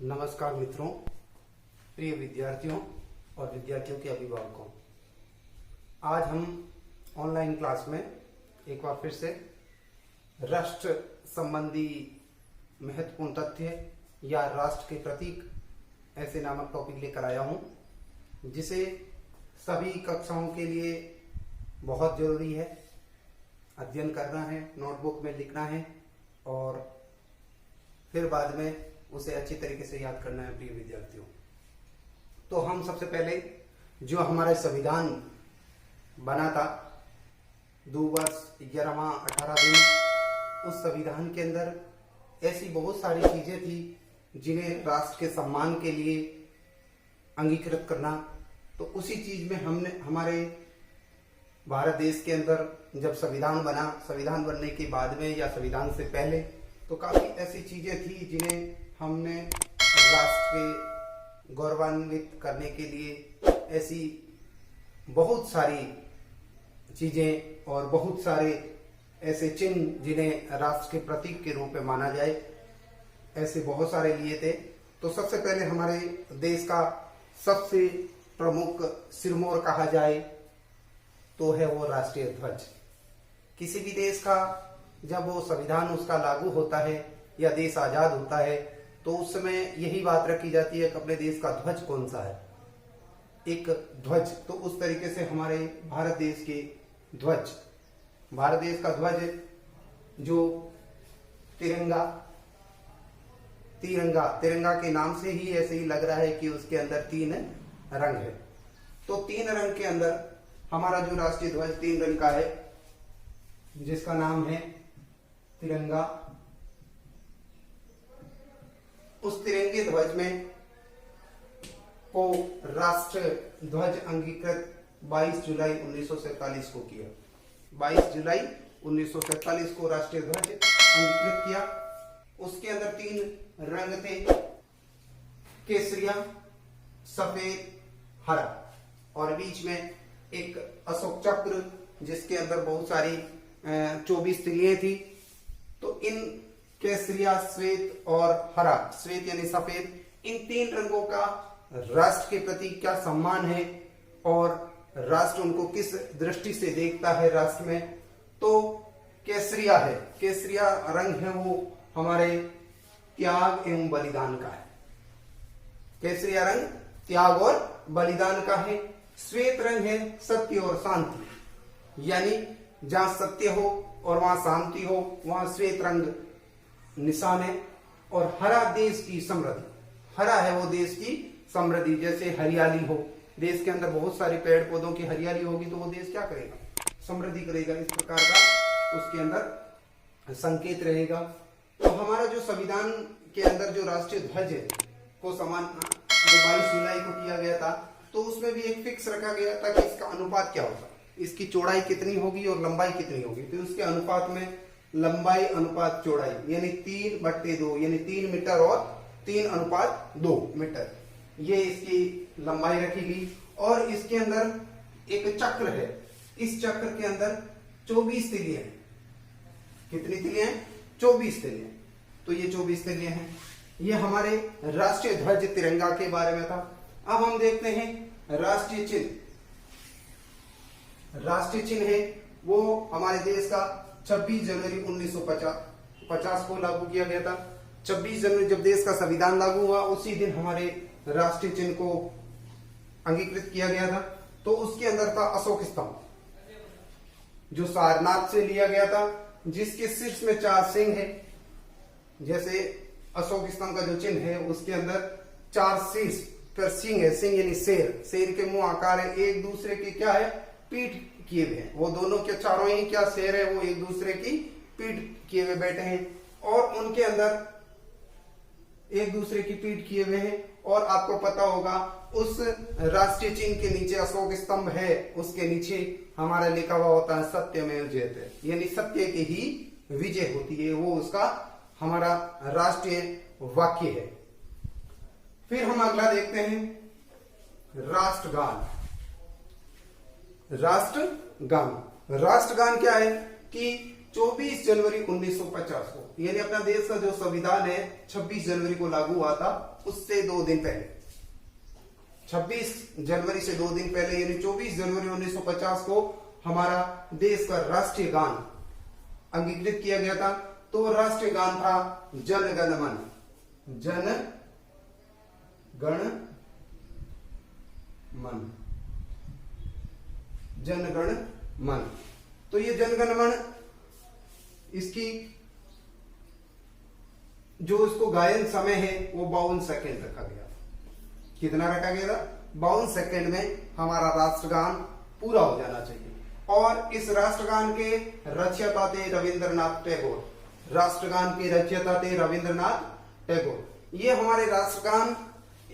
नमस्कार मित्रों, प्रिय विद्यार्थियों और विद्यार्थियों के अभिभावकों। आज हम ऑनलाइन क्लास में एक बार फिर से राष्ट्र संबंधी महत्वपूर्ण तथ्य या राष्ट्र के प्रतीक ऐसे नामक टॉपिक लेकर आया हूं, जिसे सभी कक्षाओं के लिए बहुत जरूरी है। अध्ययन करना है, नोटबुक में लिखना है और फिर बाद में उसे अच्छी तरीके से याद करना है। प्रिय विद्यार्थियों, तो हम सबसे पहले जो हमारा संविधान बना था 2 वर्ष 11वां 18 दिन, उस संविधान के अंदर ऐसी बहुत सारी चीजें थी जिन्हें राष्ट्र के सम्मान के लिए अंगीकृत करना। तो उसी चीज में हमने हमारे भारत देश के अंदर जब संविधान बना, संविधान बनने के बाद में या संविधान से पहले, तो काफी ऐसी चीजें थी जिन्हें हमने राष्ट्र के गौरवान्वित करने के लिए ऐसी बहुत सारी चीजें और बहुत सारे ऐसे चिन्ह जिन्हें राष्ट्र के प्रतीक के रूप में माना जाए, ऐसे बहुत सारे लिए थे। तो सबसे पहले हमारे देश का सबसे प्रमुख सिरमौर कहा जाए तो है वो राष्ट्रीय ध्वज। किसी भी देश का जब वो संविधान उसका लागू होता है या देश आजाद होता है, तो उस समय यही बात रखी जाती है कि अपने देश का ध्वज कौन सा है, एक ध्वज। तो उस तरीके से हमारे भारत देश के ध्वज, भारत देश का ध्वज जो तिरंगा के नाम से ही ऐसे ही लग रहा है कि उसके अंदर 3 रंग है। तो 3 रंग के अंदर हमारा जो राष्ट्रीय ध्वज 3 रंग का है, जिसका नाम है तिरंगा। उस तिरंगे ध्वज में को राष्ट्र ध्वज अंगीकृत 22 जुलाई 1947 को किया। 22 जुलाई 1947 को राष्ट्रीय ध्वज अंगीकृत किया। उसके अंदर 3 रंग थे, केसरिया, सफेद, हरा, और बीच में एक अशोक चक्र जिसके अंदर बहुत सारी 24 तिलियां थी। तो इन केसरिया, श्वेत और हरा, श्वेत यानी सफेद, इन 3 रंगों का राष्ट्र के प्रति क्या सम्मान है और राष्ट्र उनको किस दृष्टि से देखता है राष्ट्र में, तो केसरिया है, केसरिया रंग है वो हमारे त्याग एवं बलिदान का है। केसरिया रंग त्याग और बलिदान का है। श्वेत रंग है सत्य और शांति, यानी जहां सत्य हो और वहां शांति हो, वहां श्वेत रंग निशान है। और हरा देश की समृद्धि, हरा है वो देश की समृद्धि, जैसे हरियाली हो, देश के अंदर बहुत सारे पेड़ पौधों की हरियाली होगी तो वो देश क्या करेगा, समृद्धि करेगा। इस प्रकार का उसके अंदर संकेत रहेगा। तो हमारा जो संविधान के अंदर जो राष्ट्रीय ध्वज है को समान जो 22 जुलाई को किया गया था, तो उसमें भी एक फिक्स रखा गया था कि इसका अनुपात क्या होगा, इसकी चौड़ाई कितनी होगी और लंबाई कितनी होगी। तो उसके अनुपात में लंबाई अनुपात चौड़ाई यानी 3/2 यानी 3 मीटर और 3:2 मीटर, ये इसकी लंबाई रखी गई। और इसके अंदर एक चक्र है, इस चक्र के अंदर 24 तिलियां हैं। कितनी तिलियां हैं? 24 तिलियां। तो ये 24 तिलियां हैं। ये हमारे राष्ट्रीय ध्वज तिरंगा के बारे में था। अब हम देखते हैं राष्ट्रीय चिन्ह। राष्ट्रीय चिन्ह है वो हमारे देश का 26 जनवरी 1950 को लागू किया गया था। 26 जनवरी जब देश का संविधान लागू हुआ, उसी दिन हमारे राष्ट्रीय चिन्ह को अंगीकृत किया गया था। तो उसके अंदर था अशोक स्तंभ, जो सारनाथ से लिया गया था, जिसके शीर्ष में 4 सिंह है। जैसे अशोक स्तंभ का जो चिन्ह है उसके अंदर 4 शीर्ष पर सिंह है। सिंह यानी शेर, शेर के मुंह आकार है, एक दूसरे के क्या है, पीठ किए हुए हैं। वो दोनों के चारों ही क्या शेर है, वो एक दूसरे की पीठ किए हुए बैठे हैं और उनके अंदर एक दूसरे की पीठ किए हुए हैं। और आपको पता होगा उस राष्ट्रीय चिन्ह के नीचे अशोक स्तंभ है, उसके नीचे हमारा लिखा हुआ होता है सत्यमेव जयते, यानी सत्य की ही विजय होती है, वो उसका हमारा राष्ट्रीय वाक्य है। फिर हम अगला देखते हैं राष्ट्रगान। राष्ट्रगान क्या है कि 24 जनवरी 1950 को, यानी अपना देश का जो संविधान है 26 जनवरी को लागू हुआ था, उससे 2 दिन पहले, 26 जनवरी से 2 दिन पहले यानी 24 जनवरी 1950 को हमारा देश का राष्ट्रीय गान अंगीकृत किया गया था। तो राष्ट्रीय गान था जन गण मन, जन गण मन, जन गण मन। तो ये जन गण मन, इसकी जो इसको गायन समय है वो 52 सेकेंड रखा गया। कितना रखा गया था? 52 सेकेंड में हमारा राष्ट्रगान पूरा हो जाना चाहिए। और इस राष्ट्रगान के रचयिता थे रविंद्रनाथ टैगोर, राष्ट्रगान के रचयिता थे रविंद्रनाथ टैगोर। ये हमारे राष्ट्रगान,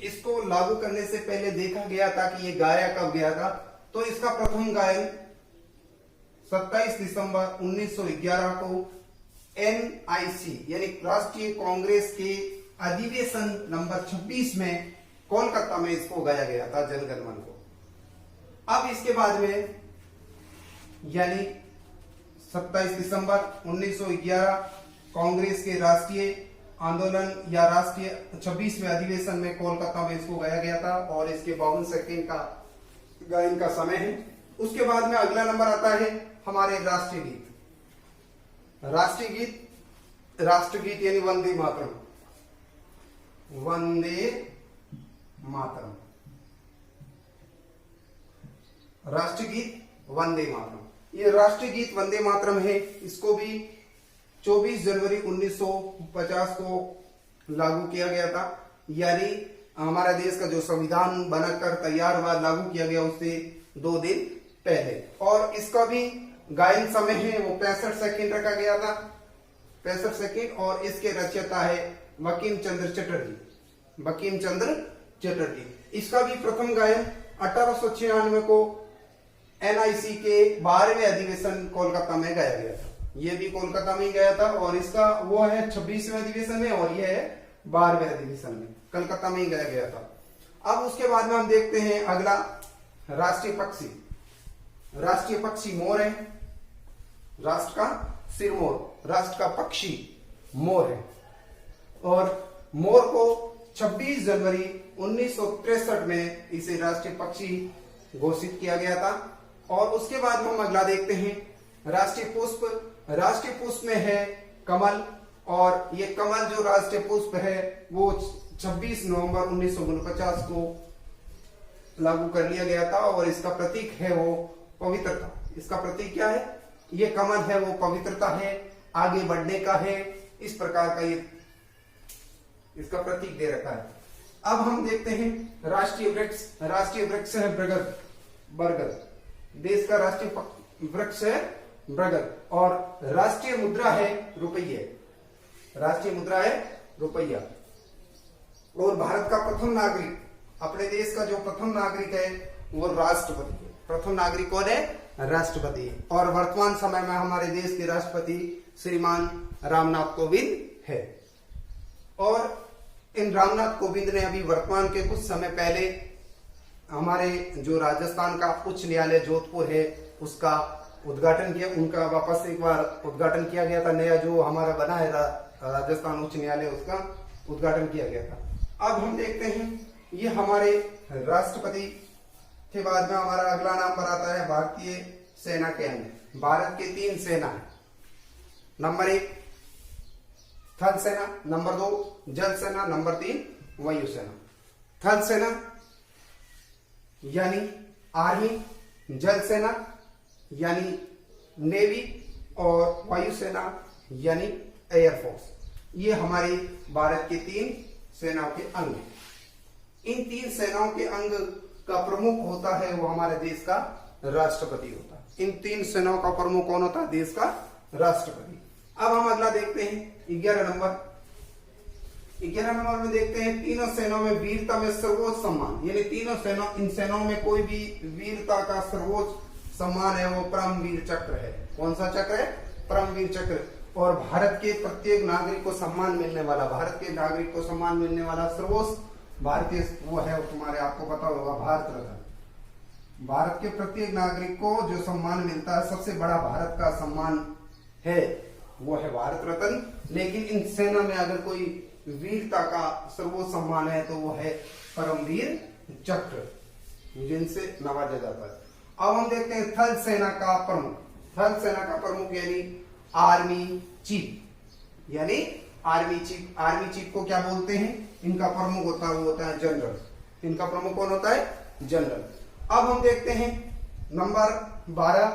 इसको लागू करने से पहले देखा गया था कि ये गाया कब गया था। तो इसका प्रथम गायन 27 दिसंबर 1911 को NIC यानी राष्ट्रीय कांग्रेस के अधिवेशन नंबर 26 में कोलकाता में इसको गाया गया था, जनगण मन को। अब इसके बाद में यानी 27 दिसंबर 1911 कांग्रेस के राष्ट्रीय आंदोलन या राष्ट्रीय 26वें अधिवेशन में कोलकाता में इसको गाया गया था और इसके 52 सेकेंड का गायन का समय है। उसके बाद में अगला नंबर आता है हमारे राष्ट्रीय गीत। राष्ट्रगीत यानी वंदे मातरम, वंदे मातरम, राष्ट्रीय गीत वंदे मातरम। ये राष्ट्रीय गीत वंदे मातरम है, इसको भी 24 जनवरी 1950 को लागू किया गया था, यानी हमारा देश का जो संविधान बनकर तैयार हुआ, लागू किया गया उससे 2 दिन पहले। और इसका भी गायन समय है वो 65 सेकेंड रखा गया था, 65 सेकेंड। और इसके रचयिता है बंकिम चंद्र चटर्जी, बंकिम चंद्र चटर्जी। इसका भी प्रथम गायन 1896 को NIC के 12वें अधिवेशन कोलकाता में गाया गया था। ये भी कोलकाता में ही गया था और इसका वो है 26वें अधिवेशन में और ये है 12वें अधिवेशन में, कलकत्ता में ही गाया गया था। अब उसके बाद में हम देखते हैं अगला राष्ट्रीय पक्षी। राष्ट्रीय पक्षी मोर है, राष्ट्र का सिरमौर, राष्ट्र का पक्षी मोर है। और मोर को 26 जनवरी 1963 में इसे राष्ट्रीय पक्षी घोषित किया गया था। और उसके बाद हम अगला देखते हैं राष्ट्रीय पुष्प। राष्ट्रीय पुष्प में है कमल, और ये कमल जो राष्ट्रीय पुष्प है वो 26 नवंबर 1949 को लागू कर लिया गया था। और इसका प्रतीक है वो पवित्रता। इसका प्रतीक क्या है? ये कमल है वो पवित्रता है, आगे बढ़ने का है, इस प्रकार का ये इसका प्रतीक दे रखा है। अब हम देखते हैं राष्ट्रीय वृक्ष। राष्ट्रीय वृक्ष है बरगद, बरगद देश का राष्ट्रीय वृक्ष है बरगद। और राष्ट्रीय मुद्रा है रुपये, राष्ट्रीय मुद्रा है रुपया। और भारत का प्रथम नागरिक, अपने देश का जो प्रथम नागरिक है वो राष्ट्रपति है। प्रथम नागरिक कौन है? राष्ट्रपति है। और वर्तमान समय में हमारे देश के राष्ट्रपति श्रीमान रामनाथ कोविंद है। और इन रामनाथ कोविंद ने अभी वर्तमान के कुछ समय पहले हमारे जो राजस्थान का उच्च न्यायालय जोधपुर है उसका उद्घाटन किया। उनका वापस एक बार उद्घाटन किया गया था, नया जो हमारा बना है राजस्थान उच्च न्यायालय, उसका उद्घाटन किया गया था। अब हम देखते हैं ये हमारे राष्ट्रपति के बाद में हमारा अगला नंबर आता है भारतीय सेना के अंग। भारत के 3 सेना है। नंबर 1 थल सेना, नंबर 2 जल सेना, नंबर 3 वायुसेना। थल सेना यानी आर्मी, जल सेना यानी नेवी, और वायुसेना यानी एयरफोर्स। ये हमारे भारत के 3 सेनाओं के अंग हैं। इन 3 सेनाओं के अंग का प्रमुख होता है वो हमारे देश का राष्ट्रपति होता है। इन 3 सेनाओं का प्रमुख कौन होता है? देश का राष्ट्रपति। अब हम अगला देखते हैं 11 नंबर। 11 नंबर में देखते हैं तीनों सेनाओं में वीरता में सर्वोच्च सम्मान, यानी तीनों सेना, इन सेनाओं में कोई भी वीरता का सर्वोच्च सम्मान है वो परमवीर चक्र है। कौन सा चक्र है? परमवीर चक्र। और भारत के प्रत्येक नागरिक को सम्मान मिलने वाला, भारत के नागरिक को सम्मान मिलने वाला सर्वोच्च भारतीय वो है तुम्हारे, आपको पता होगा, भारत रत्न। भारत के प्रत्येक नागरिक को जो सम्मान मिलता है, सबसे बड़ा भारत का सम्मान है वो है भारत रत्न। लेकिन इन सेना में अगर कोई वीरता का सर्वोच्च सम्मान है तो वो है परमवीर चक्र, जिनसे नवाजा जाता है। अब हम देखते हैं थल सेना का प्रमुख। थल सेना का प्रमुख यानी आर्मी चीफ, यानी आर्मी चीफ। आर्मी चीफ को क्या बोलते हैं? इनका प्रमुख होता है वो होता है जनरल। इनका प्रमुख कौन होता है? जनरल। अब हम देखते हैं नंबर 12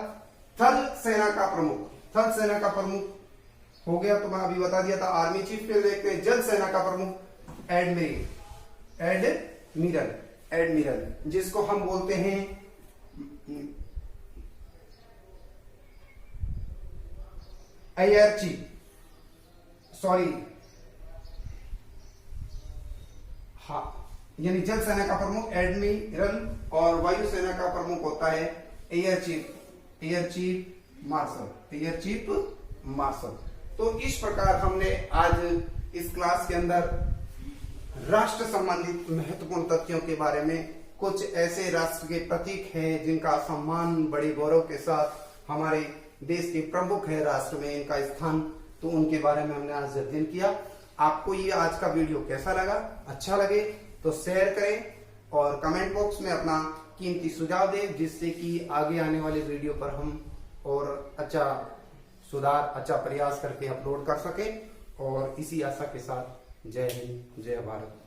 थल सेना का प्रमुख। थल सेना का प्रमुख हो गया, तो मैं अभी बता दिया था आर्मी चीफ। फिर देखते हैं जल सेना का प्रमुख एडमिरल। एडमिरल एडमिरल जिसको हम बोलते हैं एयर चीफ, सॉरी हाँ, यानी जल सेना का प्रमुख एडमिरल और वायु सेना का प्रमुख होता है air chief. Air chief marshal. Air chief marshal. तो इस प्रकार हमने आज इस क्लास के अंदर राष्ट्र संबंधित महत्वपूर्ण तथ्यों के बारे में, कुछ ऐसे राष्ट्र के प्रतीक हैं जिनका सम्मान बड़े गौरव के साथ हमारे देश के प्रमुख है राष्ट्र में, इनका स्थान, तो उनके बारे में हमने आज अध्ययन किया। आपको ये आज का वीडियो कैसा लगा? अच्छा लगे तो शेयर करें और कमेंट बॉक्स में अपना कीमती सुझाव दें, जिससे कि आगे आने वाले वीडियो पर हम और अच्छा सुधार, अच्छा प्रयास करके अपलोड कर सके। और इसी आशा के साथ जय हिंद, जय भारत।